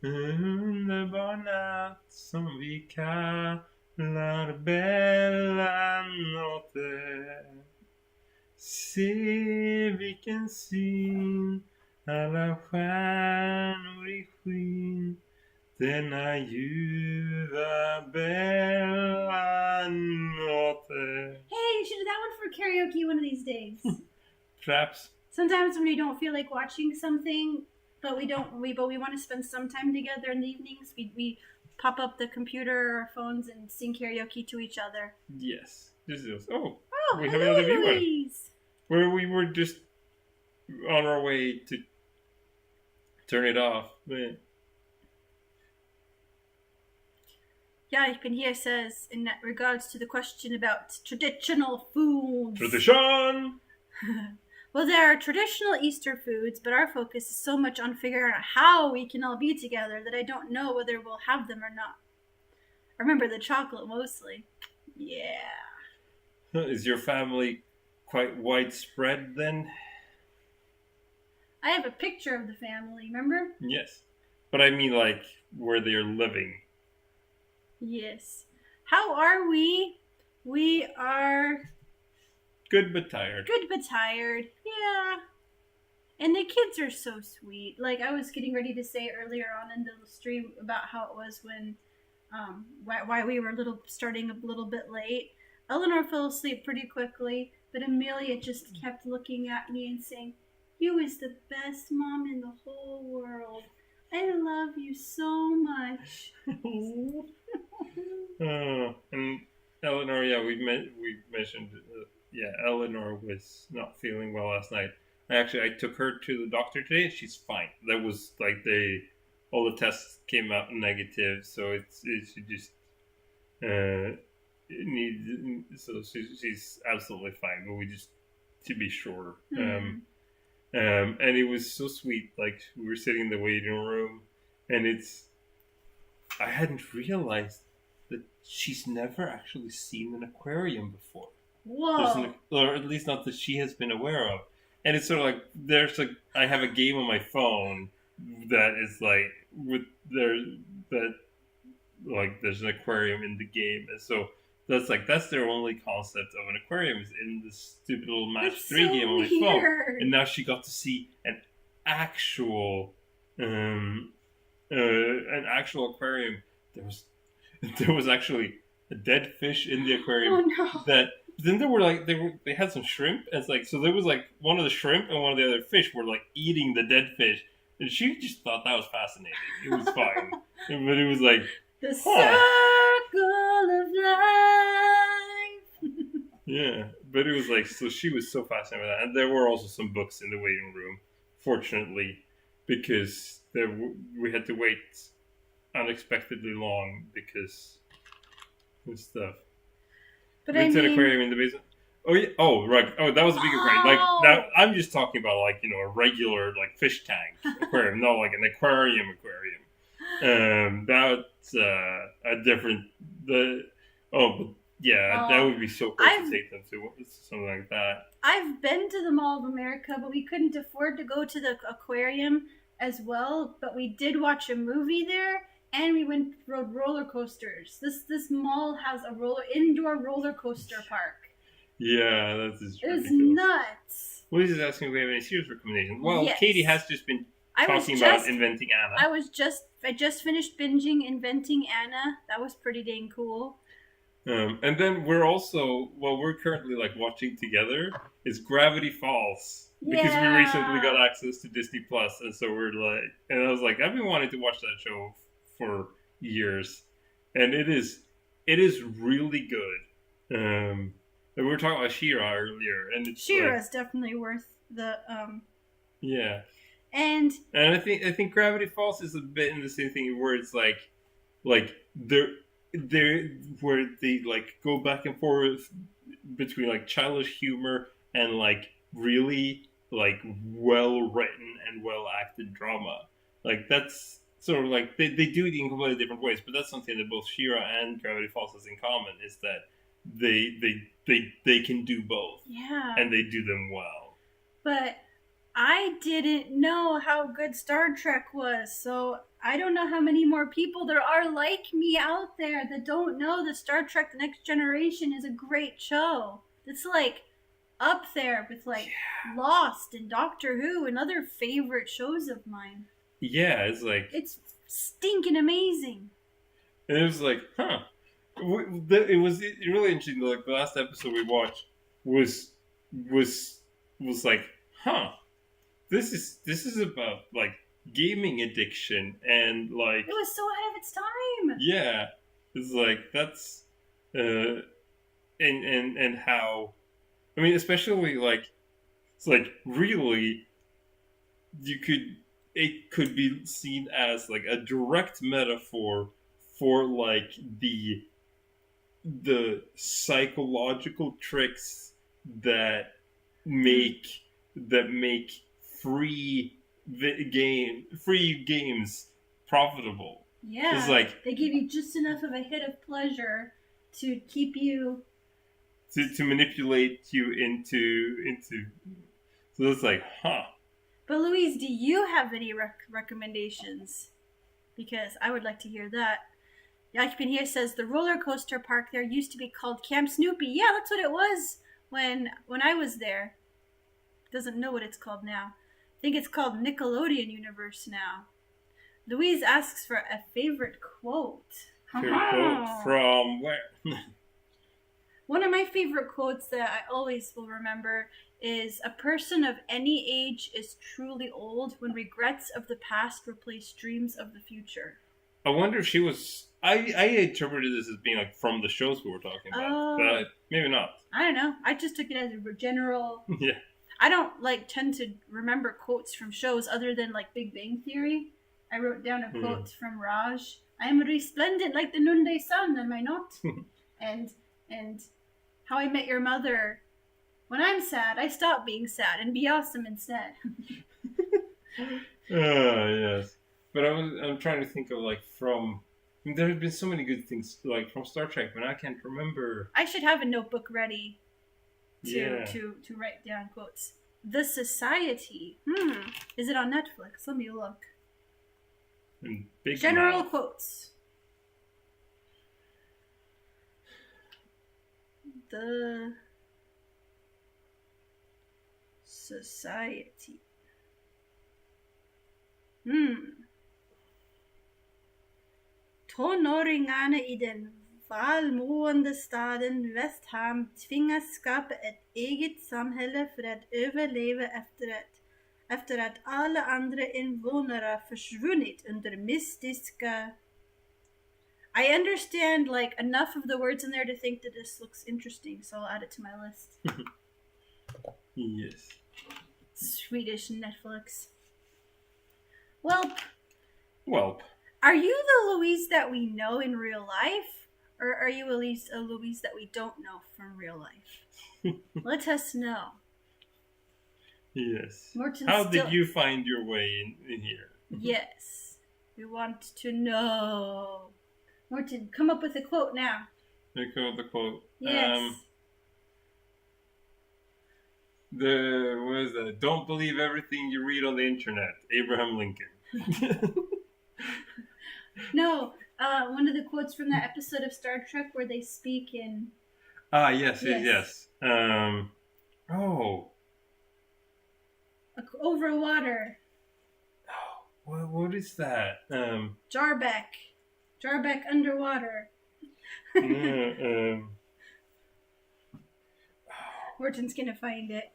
S1: underbar natt som vi kallar Bella Notte. Se vilken syn, alla stjärnor i skyn, denna ljuva Bella Notte.
S2: Hey, you should do that one for karaoke one of these days.
S1: Perhaps.
S2: Sometimes when we don't feel like watching something, but we want to spend some time together in the evenings, we pop up the computer or our phones and sing karaoke to each other.
S1: Yes. This is
S2: we
S1: have another viewer. Where we were just on our way to turn it off. Man.
S2: Yarpen here says, in regards to the question about traditional foods.
S1: Tradition!
S2: Well, there are traditional Easter foods, but our focus is so much on figuring out how we can all be together that I don't know whether we'll have them or not. Remember the chocolate mostly. Yeah.
S1: Is your family quite widespread then?
S2: I have a picture of the family, remember?
S1: Yes. But I mean like where they're living.
S2: Yes. How are we? We are...
S1: Good but tired.
S2: Good but tired. Yeah. And the kids are so sweet. Like I was getting ready to say earlier on in the stream about how it was when, why we were starting a little bit late. Eleanor fell asleep pretty quickly, but Amelia just kept looking at me and saying, "You is the best mom in the whole world. I love you so much."
S1: And Eleanor, yeah, we mentioned. Eleanor was not feeling well last night. I took her to the doctor today. She's fine. That was like all the tests came out negative, so she just so she's absolutely fine. But we just to be sure. And it was so sweet. Like we were sitting in the waiting room, and I hadn't realized that she's never actually seen an aquarium before.
S2: Whoa!
S1: Or at least not that she has been aware of. And it's sort of like I have a game on my phone that is like there's an aquarium in the game, and so that's their only concept of an aquarium is in this stupid little Match 3 game on my phone. And now she got to see an actual aquarium. There was actually a dead fish in the aquarium.
S2: Oh no!
S1: Then they had some shrimp. And it's like so there was like one of the shrimp and one of the other fish were like eating the dead fish, and she just thought that was fascinating. It was fine, but it was like
S2: the circle circle of life.
S1: Yeah, but it was like, so she was so fascinated with that. And there were also some books in the waiting room, fortunately, because we had to wait unexpectedly long because of stuff.
S2: But
S1: It's an aquarium in the basement. Oh yeah. Oh right. Oh, that was a big aquarium. Like now, I'm just talking about like a regular like fish tank aquarium, not like an aquarium. That's a different. That would be so cool to take them to something like that.
S2: I've been to the Mall of America, but we couldn't afford to go to the aquarium as well. But we did watch a movie there. And we rode roller coasters. This mall has a indoor roller coaster park.
S1: Yeah, that's just ridiculous.
S2: It was nuts.
S1: Louise is asking if we have any series recommendations. Well, yes. Katie has just been talking about Inventing Anna.
S2: I just finished binging Inventing Anna. That was pretty dang cool.
S1: And then we're currently like watching together is Gravity Falls. Because we recently got access to Disney Plus, and so we're like, and I was like, I've been wanting to watch that show for years, and it is really good. We were talking about She-Ra earlier, and
S2: She-Ra's definitely worth the
S1: yeah.
S2: And
S1: I think Gravity Falls is a bit in the same thing where it's like they're where they like go back and forth between like childish humor and like really like well written and well acted drama. Like that's sort of like they do it in completely different ways, but that's something that both She-Ra and Gravity Falls has in common is that they can do both.
S2: Yeah.
S1: And they do them well.
S2: But I didn't know how good Star Trek was, so I don't know how many more people there are like me out there that don't know that Star Trek The Next Generation is a great show. It's like up there with like Lost and Doctor Who and other favorite shows of mine.
S1: Yeah, it's like...
S2: It's stinking amazing.
S1: And it was like, huh. It was really interesting. Like the last episode we watched was like, huh. This is about like gaming addiction and like...
S2: It was so ahead of its time.
S1: Yeah. It's like, that's... and how... I mean, especially like... It's like, really... It could be seen as like a direct metaphor for like the psychological tricks that make free games profitable.
S2: Yeah,
S1: it's like
S2: they give you just enough of a hit of pleasure to keep you
S1: to manipulate you into. So it's like, huh.
S2: But Louise, do you have any recommendations? Because I would like to hear that. Yakipin here says the roller coaster park there used to be called Camp Snoopy. Yeah, that's what it was when I was there. Doesn't know what it's called now. I think it's called Nickelodeon Universe now. Louise asks for a favorite quote.
S1: Favorite quote from where?
S2: One of my favorite quotes that I always will remember is, a person of any age is truly old when regrets of the past replace dreams of the future.
S1: I wonder if she was... I interpreted this as being like from the shows we were talking about, but maybe not.
S2: I don't know. I just took it as a general...
S1: Yeah.
S2: I don't tend to remember quotes from shows other than like Big Bang Theory. I wrote down a quote from Raj. I am resplendent like the noonday sun, am I not? and How I Met Your Mother. When I'm sad, I stop being sad and be awesome instead.
S1: Yes. But I'm trying to think of like from... I mean, there have been so many good things like from Star Trek, but I can't remember.
S2: I should have a notebook ready to write down quotes. The Society. Is it on Netflix? Let me look. General quotes. The Society. Tonåringarna i den välmående staden Westham tvingas skapa ett eget samhälle för att överleva efter att alla andra invånare försvunnit under mystiska I understand like enough of the words in there to think that this looks interesting, so I'll add it to my list.
S1: Yes.
S2: Swedish Netflix. Welp. Are you the Louise that we know in real life? Or are you at least a Louise that we don't know from real life? Let us know.
S1: Yes. How did you find your way in here?
S2: Yes. We want to know. Morton, come up with a quote now.
S1: Come up with a quote.
S2: Yes.
S1: What is that? Don't believe everything you read on the internet. Abraham Lincoln.
S2: No, one of the quotes from that episode of Star Trek where they speak in...
S1: Yes.
S2: Over water.
S1: Oh, what is that?
S2: Jarbeck. Jarbeck underwater. Morton's gonna find it.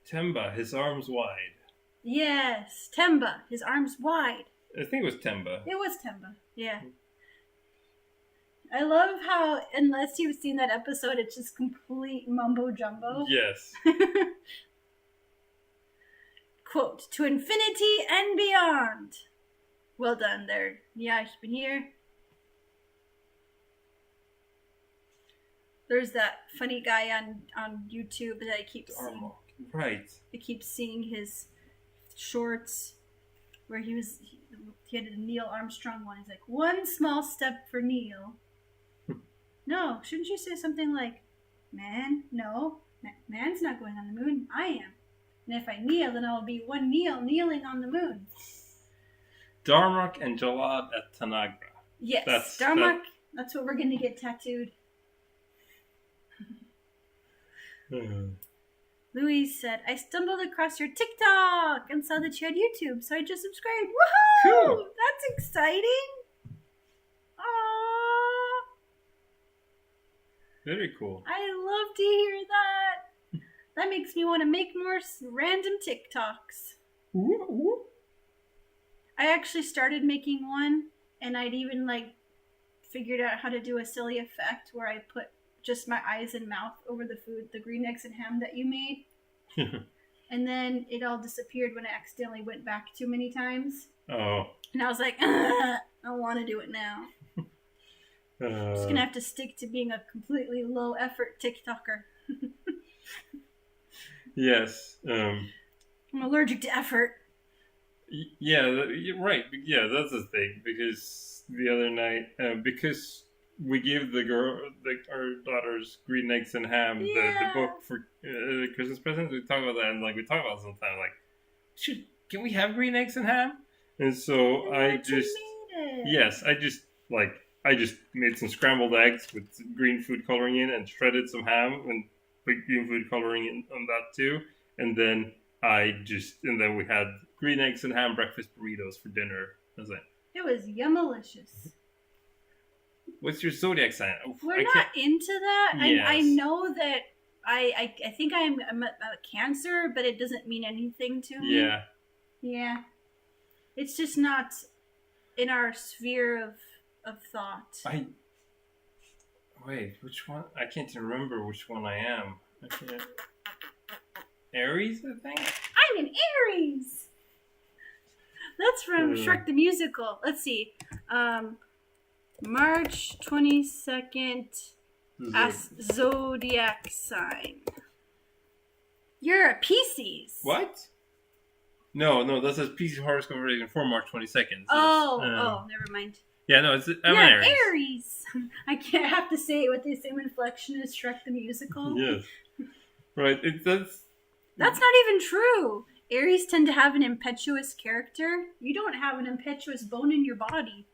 S1: Temba, his arms wide.
S2: Yes, Temba, his arms wide.
S1: I think it was Temba.
S2: It was Temba, yeah. I love how, unless you've seen that episode, it's just complete mumbo jumbo.
S1: Yes.
S2: Quote, to infinity and beyond. Well done there. Yeah, I've been here. There's that funny guy on YouTube that I keep seeing.
S1: Right.
S2: I keep seeing his shorts where he had a Neil Armstrong one. He's like, one small step for Neil. No, shouldn't you say something like, man, no, man's not going on the moon. I am. And if I kneel, then I'll be one Neil kneeling on the moon.
S1: Darmok and Jalad at Tanagra.
S2: Yes, Darmok. That's what we're going to get tattooed. Louise said, I stumbled across your TikTok and saw that you had YouTube, so I just subscribed. Woohoo! Cool. That's exciting. Aww.
S1: Very cool.
S2: I love to hear that. That makes me want to make more random TikToks.
S1: Ooh.
S2: I actually started making one, and I'd even figured out how to do a silly effect where I put just my eyes and mouth over the food, the green eggs and ham that you made. And then it all disappeared when I accidentally went back too many times.
S1: Oh.
S2: And I was like, I don't want to do it now. I'm just going to have to stick to being a completely low effort TikToker.
S1: Yes.
S2: I'm allergic to effort.
S1: Yeah, you're right. Yeah, that's the thing. Because the other night, because we gave our daughters green eggs and ham, the book for Christmas presents. We talk about that, and we talk about it sometimes. Can we have green eggs and ham? And so I just made some scrambled eggs with green food coloring in, and shredded some ham and put green food coloring in on that too. And then we had green eggs and ham breakfast burritos for dinner.
S2: It was yummalicious.
S1: What's your zodiac sign?
S2: We're not into that.
S1: Yes.
S2: I know that I think I'm a Cancer, but it doesn't mean anything to me.
S1: Yeah.
S2: Yeah. It's just not in our sphere of thought.
S1: Wait, which one? I can't even remember which one I am. Aries, I think?
S2: I'm an Aries! That's from Shrek the Musical. Let's see. March 22nd, zodiac sign. You're a Pisces.
S1: What? No, that says Pisces horoscope reading for March 22nd.
S2: Oh, never mind.
S1: Yeah, no, I'm an
S2: Aries. I can't have to say it with the same inflection as Shrek the Musical.
S1: Yes. Right, that's
S2: not even true. Aries tend to have an impetuous character. You don't have an impetuous bone in your body.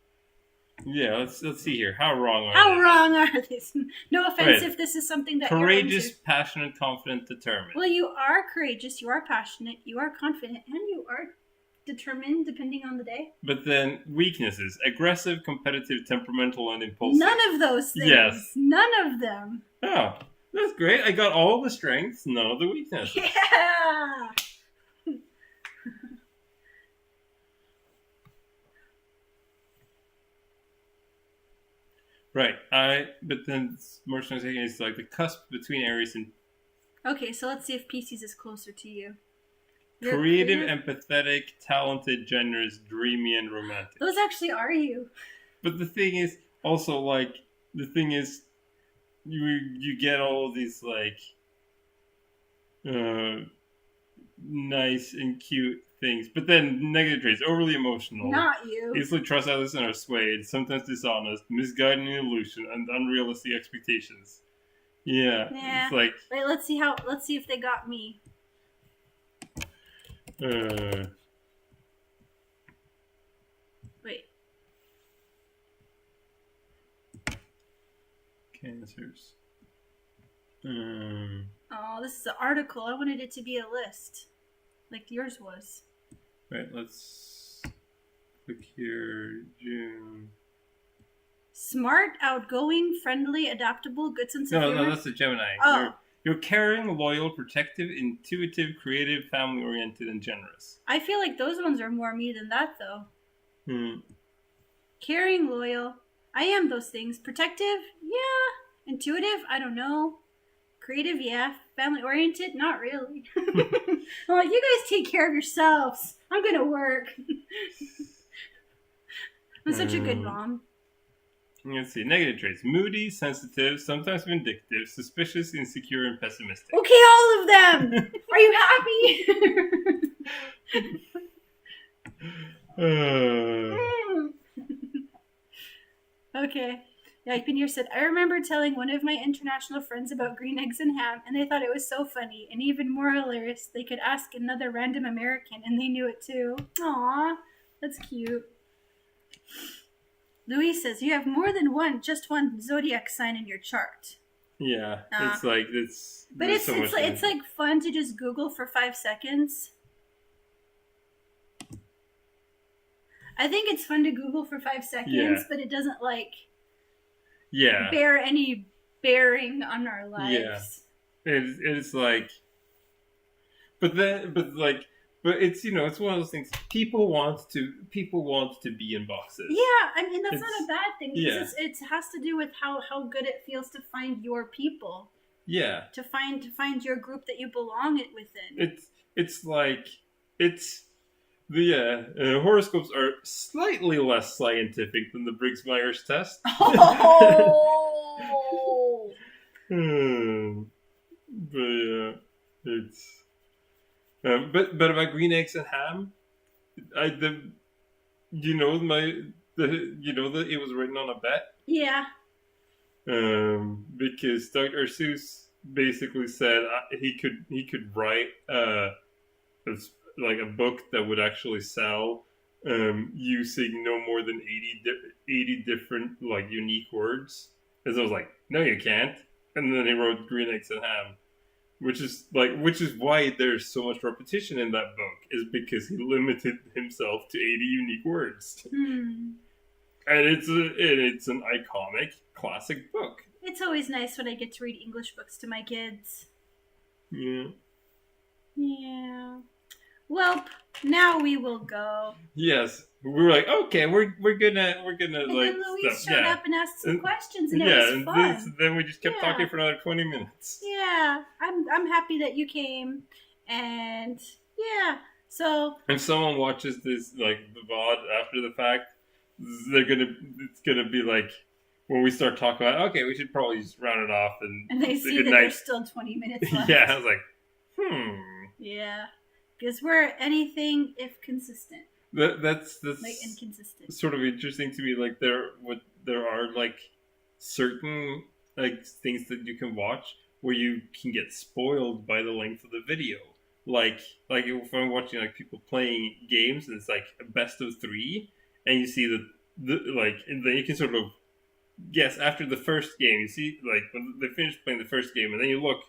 S1: Yeah, let's see here. How wrong
S2: are these? No offense if this is something that
S1: courageous,
S2: you're into.
S1: Passionate, confident, determined.
S2: Well, you are courageous, you are passionate, you are confident, and you are determined, depending on the day.
S1: But then weaknesses: aggressive, competitive, temperamental, and impulsive.
S2: None of those things.
S1: Yes.
S2: None of them.
S1: Oh, that's great. I got all the strengths, none of the weaknesses.
S2: Yeah.
S1: Right. But then emotional intelligence is like the cusp between Aries and...
S2: Okay, so let's see if Pisces is closer to you.
S1: Creative, empathetic, talented, generous, dreamy, and romantic.
S2: Those actually are you.
S1: But the thing is, also, like, you get all these, like, nice and cute things. But then negative traits, overly emotional.
S2: Not you.
S1: Easily trust others and are swayed, sometimes dishonest, misguiding illusion, and unrealistic expectations. Yeah. It's like...
S2: Wait, let's see if they got me. Wait.
S1: Cancers.
S2: Oh, this is an article. I wanted it to be a list, like yours was.
S1: Right, let's click here. June.
S2: Smart, outgoing, friendly, adaptable, good sense of humor.
S1: No, that's a Gemini.
S2: Oh.
S1: You're caring, loyal, protective, intuitive, creative, family-oriented, and generous.
S2: I feel like those ones are more me than that, though. Caring, loyal. I am those things. Protective? Yeah. Intuitive? I don't know. Creative? Yeah. Family-oriented? Not really. Well, you guys take care of yourselves. I'm going to work. I'm such a good mom.
S1: Let's see. Negative traits. Moody, sensitive, sometimes vindictive, suspicious, insecure, and pessimistic.
S2: Okay, all of them! Are you happy? Okay. Yaipinir said, I remember telling one of my international friends about green eggs and ham, and they thought it was so funny, and even more hilarious, they could ask another random American, and they knew it too. Aww, that's cute. Louis says, you have more than just one zodiac sign in your chart.
S1: Yeah, it's like, it's...
S2: But it's like fun to just Google for 5 seconds. I think it's fun to Google for 5 seconds, but it doesn't, like... bear any bearing on our lives.
S1: Yeah. It's like... But it's, it's one of those things. People want to be in boxes.
S2: Yeah, I mean that's not a bad thing. Because it has to do with how good it feels to find your people.
S1: Yeah.
S2: To find your group that you belong within.
S1: The horoscopes are slightly less scientific than the Briggs-Myers test.
S2: Oh.
S1: But yeah, it's. But about green eggs and ham, it was written on a bet.
S2: Yeah.
S1: Because Dr. Seuss basically said he could write like a book that would actually sell using no more than 80 different like unique words. And so I was like, no, you can't. And then he wrote Green Eggs and Ham. Which is why there's so much repetition in that book, is because he limited himself to 80 unique words. And it's an iconic classic book.
S2: It's always nice when I get to read English books to my kids.
S1: Yeah.
S2: Yeah. Well, now we will go.
S1: Yes. We were like, okay, we're gonna
S2: and then Louise showed up and asked some questions, and it was fun.
S1: Then we just kept talking for another 20 minutes.
S2: Yeah, I'm happy that you came, and yeah. So
S1: if someone watches this like the VOD after the fact, it's gonna be like when we start talking about, okay, we should probably just round it off and
S2: they see that there's still 20 minutes left.
S1: Yeah, I was like,
S2: Yeah, because we're anything if consistent.
S1: That's
S2: like inconsistent.
S1: Sort of interesting to me. Like there are like certain like things that you can watch where you can get spoiled by the length of the video. Like if I'm watching like people playing games and it's like a best of 3, and you see and then you can sort of guess after the first game. You see like when they finish playing the first game, and then you look,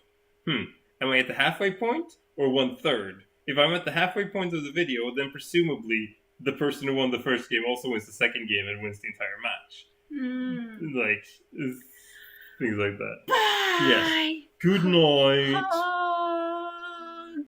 S1: am I at the halfway point or 1/3? If I'm at the halfway point of the video, then presumably the person who won the first game also wins the second game and wins the entire match. Like, things like that.
S2: Bye.
S1: Yes. Good night.